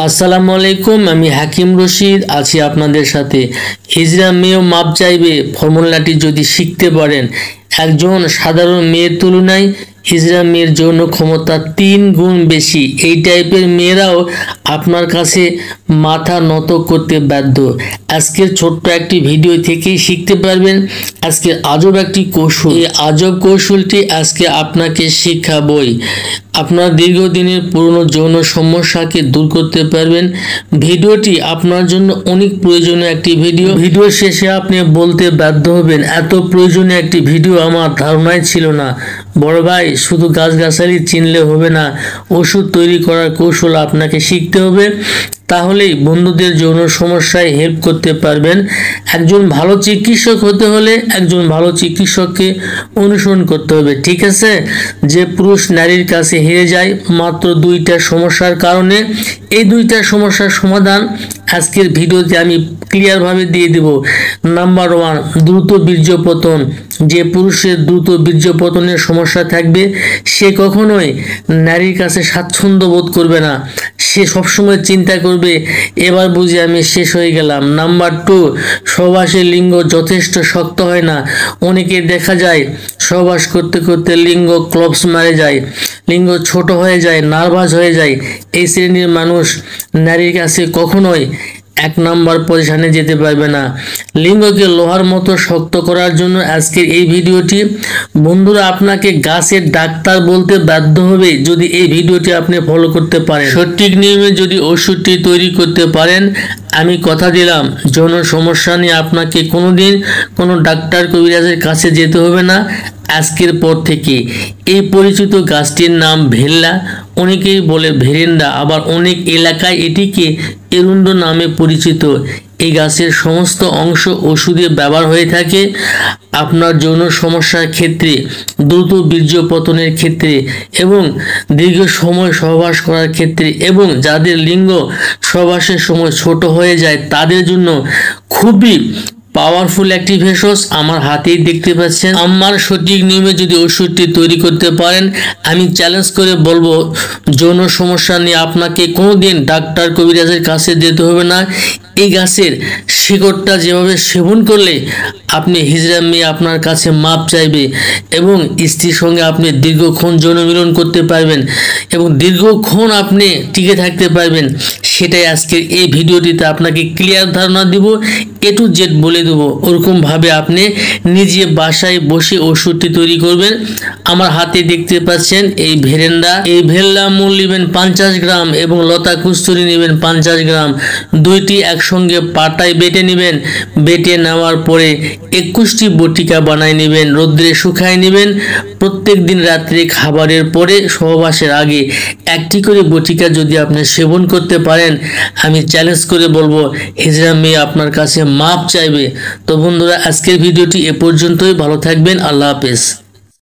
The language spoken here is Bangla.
আসসালামু আলাইকুম, আমি হাকিম রশিদ আছি আপনাদের সাথে। হিজড়া মেয়েও মাপ চাইবে ফর্মুলাটি যদি শিখতে পারেন, একজন সাধারণ মেয়ের তুলনায় হিজড়া মেয়ের যৌন ক্ষমতা 3 গুণ বেশি। এই টাইপের মেয়েরাও আপনার কাছে মাথা নত করতে বাধ্য। আজকের ছোট্ট একটি ভিডিও থেকেই শিখতে পারবেন আজকে আজব একটি কৌশল। এই আজব কৌশলটি আজকে আপনাকে শেখাবই। আপনার দীর্ঘদিনের পুরনো যৌন সমস্যাকে দূর করতে পারবেন। ভিডিওটি আপনার জন্য অনেক প্রয়োজনীয় একটি ভিডিও শেষে আপনি বলতে বাধ্য হবেন, এত প্রয়োজনীয় একটি ভিডিও আমার ধারণাই ছিল না। বড় ভাই, শুধু গাছগাছালি চিনলে হবে না, ওষুধ তৈরি করার কৌশল আপনাকে শিখতে হবে। তাহলেই বন্ধুদের যৌন সমস্যায় হেল্প করতে পারবেন। একজন ভালো চিকিৎসক হতে হলে একজন ভালো চিকিৎসককে অনুসরণ করতে হবে, ঠিক আছে? যে পুরুষ নারীর কাছে হেরে যায় মাত্র 2টা সমস্যার কারণে, এই 2টা সমস্যার সমাধান আজকের ভিডিওতে আমি ক্লিয়ারভাবে দিয়ে দেব। নাম্বার 1, দ্রুত বীর্যপতন। যে পুরুষের দ্রুত বীর্যপতনের সমস্যা থাকবে সে কখনোই নারীর কাছে স্বাচ্ছন্দ্য বোধ করবে না। সে সবসময় চিন্তা করবে, এবার বুঝি আমি শেষ হয়ে গেলাম। নাম্বার 2, সহবাসের লিঙ্গ যথেষ্ট শক্ত হয় না। অনেকে দেখা যায় সহবাস করতে করতে লিঙ্গ ক্লপস মারে যায়, লিঙ্গ ছোট হয়ে যায়, নার্ভাস হয়ে যায়। এই শ্রেণীর মানুষ নারীর কাছে কখনোই 1 নাম্বার পজিশনে যেতে পারবে না। লিঙ্গকে লোহার মতো শক্ত করার জন্য আজকের এই ভিডিওটি। বন্ধুরা, আপনাকে গাছের ডাক্তার বলতে বাধ্য হবে যদি এই ভিডিওটি আপনি ফলো করতে পারেন। সঠিক নিয়মে যদি ওষুধটি তৈরি করতে পারেন, আমি কথা দিলাম যৌন সমস্যা নিয়ে আপনাকে কোনোদিন কোনো ডাক্তার কবিরাজের কাছে যেতে হবে না। আজকের পর থেকে এই পরিচিত গাছটির নাম ভেল্লা, অনেকেই বলে ভেরেন্ডা, আবার অনেক এলাকায় এটিকে এরুন্ডো নামে পরিচিত। এই গাছের সমস্ত অংশ ওষুধে ব্যবহার হয়ে থাকে আপনার যৌন সমস্যার ক্ষেত্রে, দ্রুত বীর্যপতনের ক্ষেত্রে এবং দীর্ঘ সময় সহবাস করার ক্ষেত্রে, এবং যাদের লিঙ্গ সহবাসের সময় ছোট হয়ে যায় তাদের জন্য খুবই পাওয়ারফুল একটি ভেষজ আমার হাতেই দেখতে পাচ্ছেন। আমার সঠিক নিয়মে যদি ওষুধটি তৈরি করতে পারেন, আমি চ্যালেঞ্জ করে বলবো যৌন সমস্যা নিয়ে আপনাকে কোনোদিন ডাক্তার কবিরাজের কাছে যেতে হবে না। এই গাছের শিকড়টা যেভাবে সেবন করলে আপনি হিজড়া মেয়ে আপনার কাছে মাপ চাইবে এবং স্ত্রীর সঙ্গে আপনি দীর্ঘক্ষণ যৌন মিলন করতে পারবেন এবং দীর্ঘক্ষণ আপনি টিকে থাকতে পারবেন, সেটাই আজকের এই ভিডিওটিতে আপনাকে ক্লিয়ার ধারণা দিব, A to Z বলে দেবো। ওরকমভাবে আপনি নিজে বাসায় বসে ওষুধটি তৈরি করবেন। আমার হাতে দেখতে পাচ্ছেন এই ভেরেন্ডা, এই ভেল্লা মূল নেবেন 50 গ্রাম এবং লতা কুস্তুরি নেবেন 50 গ্রাম। দুইটি একসঙ্গে পাটায় বেটে নেবেন। বেটে নেওয়ার পরে 21টি বটিকা বানায় নেবেন, রোদ্রে শুকায় নেবেন। প্রত্যেক দিন রাত্রে খাবারের পরে সহবাসের আগে 1টি করে বটিকা যদি আপনি সেবন করতে পারেন, আমি চ্যালেঞ্জ করে বলবো হিজড়া মেয়ে আপনার কাছে মাপ চাইবে। তো বন্ধুরা, আজকের ভিডিওটি এ পর্যন্তই। ভালো থাকবেন, আল্লাহ হাফেজ।